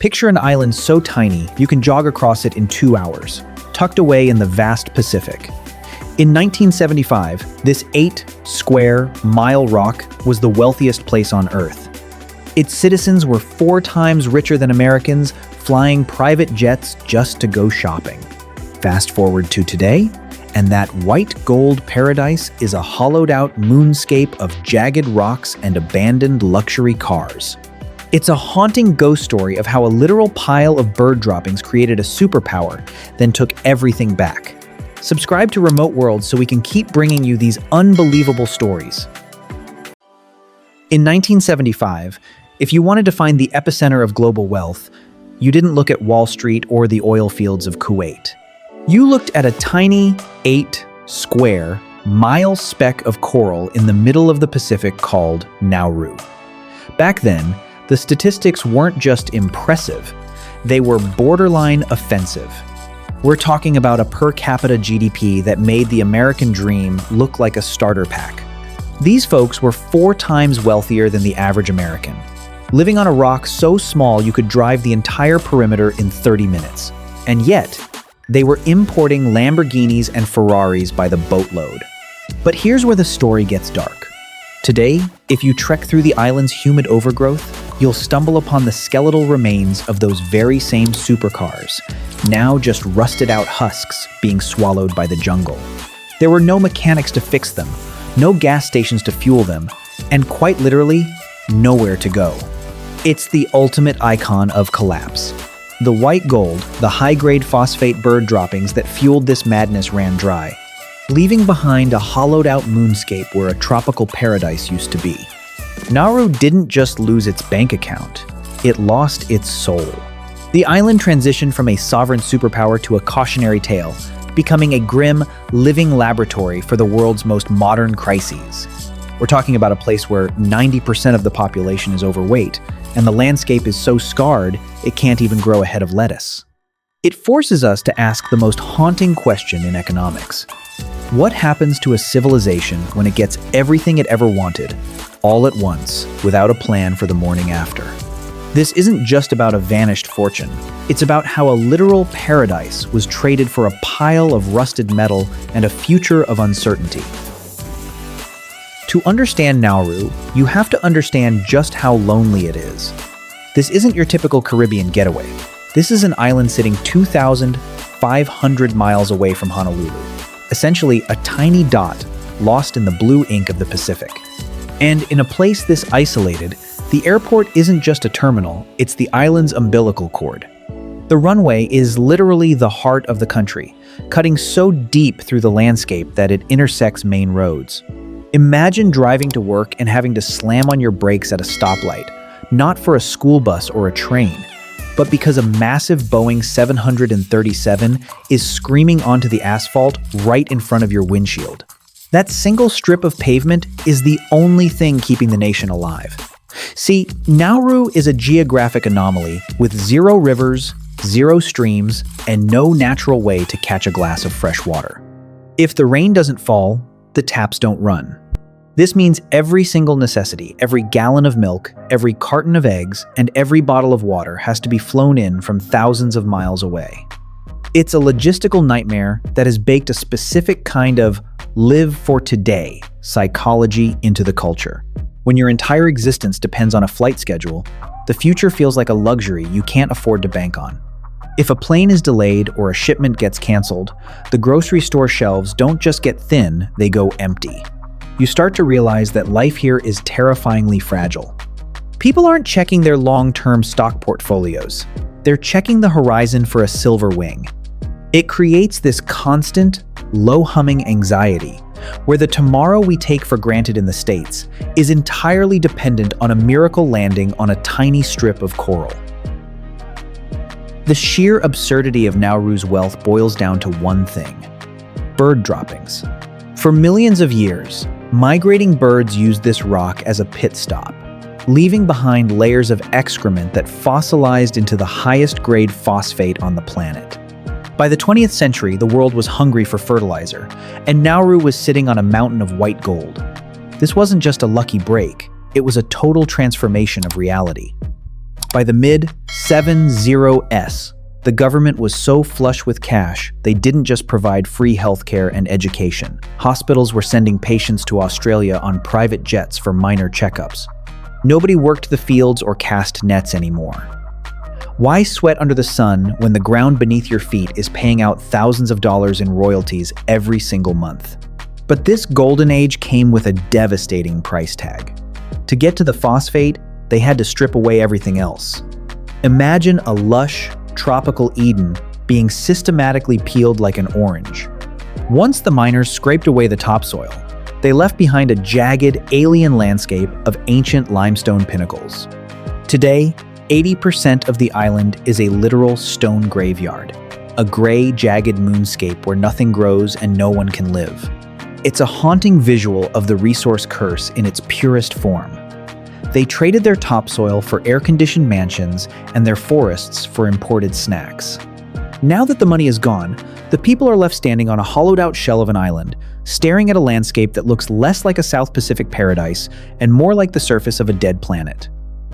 Picture an island so tiny you can jog across it in 2 hours, tucked away in the vast Pacific. In 1975, this 8-square-mile rock was the wealthiest place on Earth. Its citizens were 4 times richer than Americans, flying private jets just to go shopping. Fast forward to today, and that white gold paradise is a hollowed-out moonscape of jagged rocks and abandoned luxury cars. It's a haunting ghost story of how a literal pile of bird droppings created a superpower, then took everything back. Subscribe to Remote Worlds so we can keep bringing you these unbelievable stories. In 1975, if you wanted to find the epicenter of global wealth, you didn't look at Wall Street or the oil fields of Kuwait. You looked at a tiny 8-square-mile speck of coral in the middle of the Pacific called Nauru. Back then, the statistics weren't just impressive, they were borderline offensive. We're talking about a per capita GDP that made the American dream look like a starter pack. These folks were 4 times wealthier than the average American, living on a rock so small you could drive the entire perimeter in 30 minutes. And yet, they were importing Lamborghinis and Ferraris by the boatload. But here's where the story gets dark. Today, if you trek through the island's humid overgrowth, you'll stumble upon the skeletal remains of those very same supercars, now just rusted-out husks being swallowed by the jungle. There were no mechanics to fix them, no gas stations to fuel them, and quite literally, nowhere to go. It's the ultimate icon of collapse. The white gold, the high-grade phosphate bird droppings that fueled this madness ran dry, leaving behind a hollowed-out moonscape where a tropical paradise used to be. Nauru didn't just lose its bank account, it lost its soul. The island transitioned from a sovereign superpower to a cautionary tale, becoming a grim, living laboratory for the world's most modern crises. We're talking about a place where 90% of the population is overweight, and the landscape is so scarred it can't even grow a head of lettuce. It forces us to ask the most haunting question in economics. What happens to a civilization when it gets everything it ever wanted, all at once, without a plan for the morning after? This isn't just about a vanished fortune. It's about how a literal paradise was traded for a pile of rusted metal and a future of uncertainty. To understand Nauru, you have to understand just how lonely it is. This isn't your typical Caribbean getaway. This is an island sitting 2,500 miles away from Honolulu. Essentially, a tiny dot lost in the blue ink of the Pacific. And in a place this isolated, the airport isn't just a terminal, it's the island's umbilical cord. The runway is literally the heart of the country, cutting so deep through the landscape that it intersects main roads. Imagine driving to work and having to slam on your brakes at a stoplight, not for a school bus or a train, but because a massive Boeing 737 is screaming onto the asphalt right in front of your windshield. That single strip of pavement is the only thing keeping the nation alive. See, Nauru is a geographic anomaly with 0 rivers, 0 streams, and no natural way to catch a glass of fresh water. If the rain doesn't fall, the taps don't run. This means every single necessity, every gallon of milk, every carton of eggs, and every bottle of water has to be flown in from thousands of miles away. It's a logistical nightmare that has baked a specific kind of live for today psychology into the culture. When your entire existence depends on a flight schedule, the future feels like a luxury you can't afford to bank on. If a plane is delayed or a shipment gets canceled, the grocery store shelves don't just get thin, they go empty. You start to realize that life here is terrifyingly fragile. People aren't checking their long-term stock portfolios. They're checking the horizon for a silver wing. It creates this constant, low-humming anxiety, where the tomorrow we take for granted in the States is entirely dependent on a miracle landing on a tiny strip of coral. The sheer absurdity of Nauru's wealth boils down to one thing: bird droppings. For millions of years, migrating birds used this rock as a pit stop, leaving behind layers of excrement that fossilized into the highest grade phosphate on the planet. By the 20th century, the world was hungry for fertilizer, and Nauru was sitting on a mountain of white gold. This wasn't just a lucky break, it was a total transformation of reality. By the mid-70s, the government was so flush with cash, they didn't just provide free healthcare and education. Hospitals were sending patients to Australia on private jets for minor checkups. Nobody worked the fields or cast nets anymore. Why sweat under the sun when the ground beneath your feet is paying out thousands of dollars in royalties every single month? But this golden age came with a devastating price tag. To get to the phosphate, they had to strip away everything else. Imagine a lush, tropical Eden being systematically peeled like an orange. Once the miners scraped away the topsoil, they left behind a jagged, alien landscape of ancient limestone pinnacles. Today, 80% of the island is a literal stone graveyard, a gray, jagged moonscape where nothing grows and no one can live. It's a haunting visual of the resource curse in its purest form. They traded their topsoil for air-conditioned mansions and their forests for imported snacks. Now that the money is gone, the people are left standing on a hollowed-out shell of an island, staring at a landscape that looks less like a South Pacific paradise and more like the surface of a dead planet.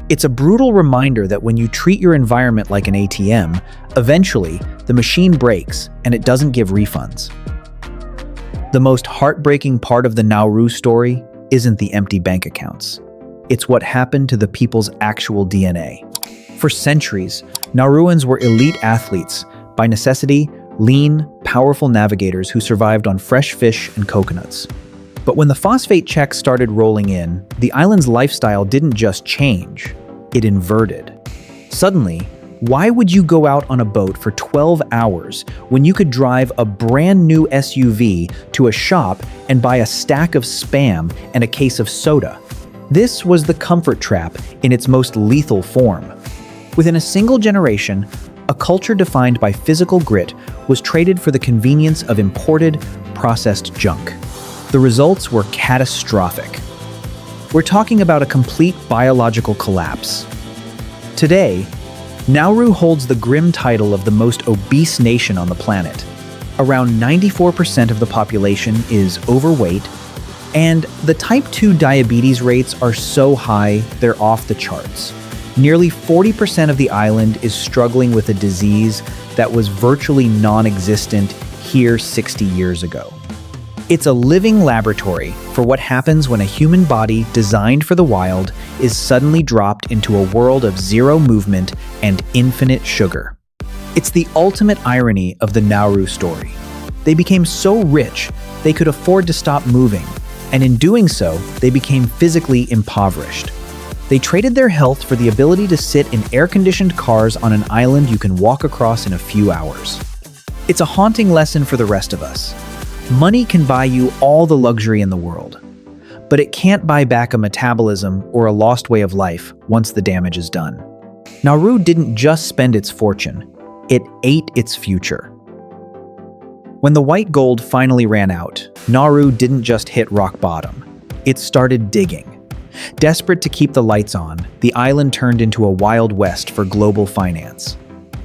It's a brutal reminder that when you treat your environment like an ATM, eventually the machine breaks and it doesn't give refunds. The most heartbreaking part of the Nauru story isn't the empty bank accounts. It's what happened to the people's actual DNA. For centuries, Nauruans were elite athletes, by necessity, lean, powerful navigators who survived on fresh fish and coconuts. But when the phosphate checks started rolling in, the island's lifestyle didn't just change, it inverted. Suddenly, why would you go out on a boat for 12 hours when you could drive a brand new SUV to a shop and buy a stack of Spam and a case of soda? This was the comfort trap in its most lethal form. Within a single generation, a culture defined by physical grit was traded for the convenience of imported, processed junk. The results were catastrophic. We're talking about a complete biological collapse. Today, Nauru holds the grim title of the most obese nation on the planet. Around 94% of the population is overweight, and the type 2 diabetes rates are so high, they're off the charts. Nearly 40% of the island is struggling with a disease that was virtually non-existent here 60 years ago. It's a living laboratory for what happens when a human body designed for the wild is suddenly dropped into a world of zero movement and infinite sugar. It's the ultimate irony of the Nauru story. They became so rich, they could afford to stop moving, and in doing so, they became physically impoverished. They traded their health for the ability to sit in air-conditioned cars on an island you can walk across in a few hours. It's a haunting lesson for the rest of us. Money can buy you all the luxury in the world, but it can't buy back a metabolism or a lost way of life once the damage is done. Nauru didn't just spend its fortune, it ate its future. When the white gold finally ran out, Nauru didn't just hit rock bottom. It started digging. Desperate to keep the lights on, the island turned into a Wild West for global finance.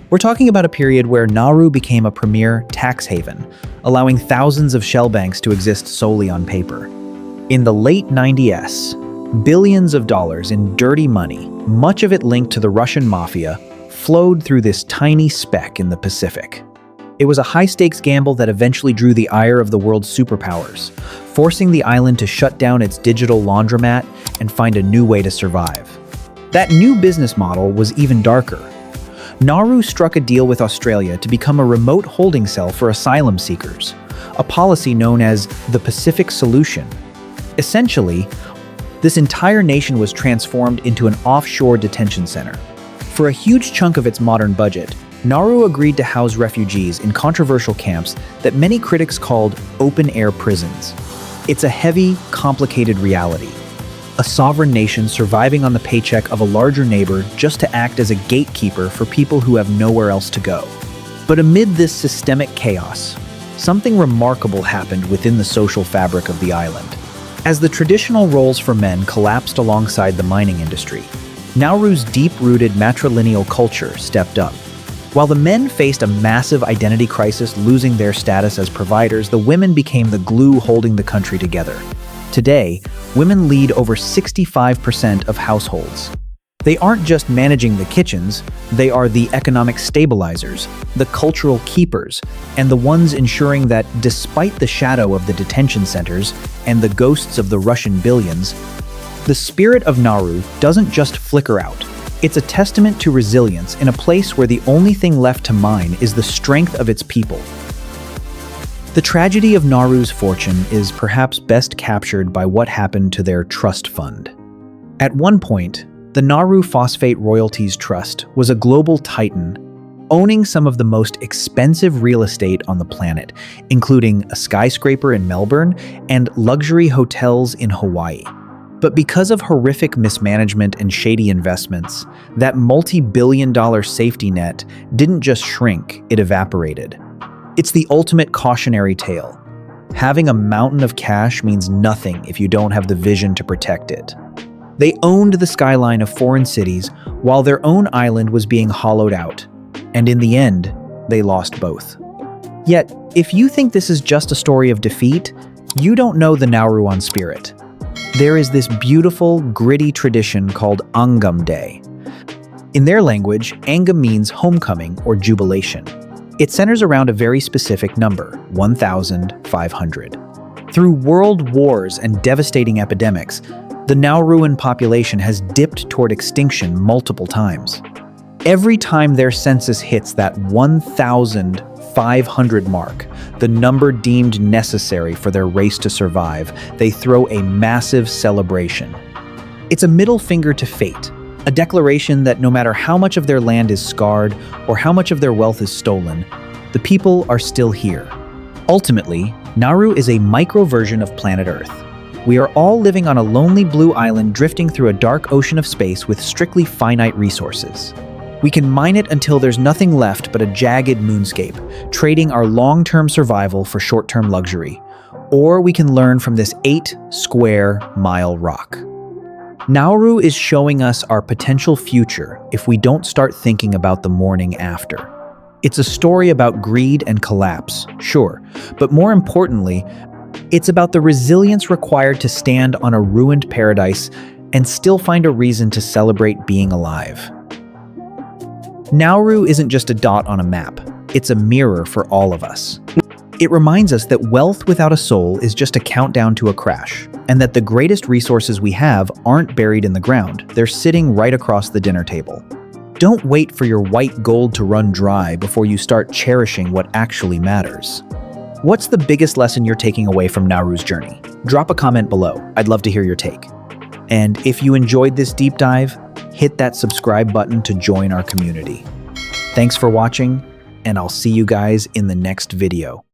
We're talking about a period where Nauru became a premier tax haven, allowing thousands of shell banks to exist solely on paper. In the late 90s, billions of dollars in dirty money, much of it linked to the Russian mafia, flowed through this tiny speck in the Pacific. It was a high-stakes gamble that eventually drew the ire of the world's superpowers, forcing the island to shut down its digital laundromat and find a new way to survive. That new business model was even darker. Nauru struck a deal with Australia to become a remote holding cell for asylum seekers, a policy known as the Pacific Solution. Essentially, this entire nation was transformed into an offshore detention center. For a huge chunk of its modern budget, Nauru agreed to house refugees in controversial camps that many critics called open-air prisons. It's a heavy, complicated reality. A sovereign nation surviving on the paycheck of a larger neighbor just to act as a gatekeeper for people who have nowhere else to go. But amid this systemic chaos, something remarkable happened within the social fabric of the island. As the traditional roles for men collapsed alongside the mining industry, Nauru's deep-rooted matrilineal culture stepped up. While the men faced a massive identity crisis, losing their status as providers, the women became the glue holding the country together. Today, women lead over 65% of households. They aren't just managing the kitchens, they are the economic stabilizers, the cultural keepers, and the ones ensuring that despite the shadow of the detention centers and the ghosts of the Russian billions, the spirit of Nauru doesn't just flicker out. It's a testament to resilience in a place where the only thing left to mine is the strength of its people. The tragedy of Nauru's fortune is perhaps best captured by what happened to their trust fund. At one point, the Nauru Phosphate Royalties Trust was a global titan, owning some of the most expensive real estate on the planet, including a skyscraper in Melbourne and luxury hotels in Hawaii. But because of horrific mismanagement and shady investments, that multi-billion-dollar safety net didn't just shrink, it evaporated. It's the ultimate cautionary tale. Having a mountain of cash means nothing if you don't have the vision to protect it. They owned the skyline of foreign cities while their own island was being hollowed out, and in the end, they lost both. Yet, if you think this is just a story of defeat, you don't know the Nauruan spirit. There is this beautiful, gritty tradition called Angam Day. In their language, Angam means homecoming or jubilation. It centers around a very specific number, 1,500. Through world wars and devastating epidemics, the Nauruan population has dipped toward extinction multiple times. Every time their census hits that 1,500 mark, the number deemed necessary for their race to survive, they throw a massive celebration. It's a middle finger to fate, a declaration that no matter how much of their land is scarred or how much of their wealth is stolen, the people are still here. Ultimately, Nauru is a micro version of planet Earth. We are all living on a lonely blue island drifting through a dark ocean of space with strictly finite resources. We can mine it until there's nothing left but a jagged moonscape, trading our long-term survival for short-term luxury. Or we can learn from this 8-square-mile rock. Nauru is showing us our potential future if we don't start thinking about the morning after. It's a story about greed and collapse, sure, but more importantly, it's about the resilience required to stand on a ruined paradise and still find a reason to celebrate being alive. Nauru isn't just a dot on a map, it's a mirror for all of us. It reminds us that wealth without a soul is just a countdown to a crash, and that the greatest resources we have aren't buried in the ground, they're sitting right across the dinner table. Don't wait for your white gold to run dry before you start cherishing what actually matters. What's the biggest lesson you're taking away from Nauru's journey? Drop a comment below. I'd love to hear your take. And if you enjoyed this deep dive, hit that subscribe button to join our community. Thanks for watching, and I'll see you guys in the next video.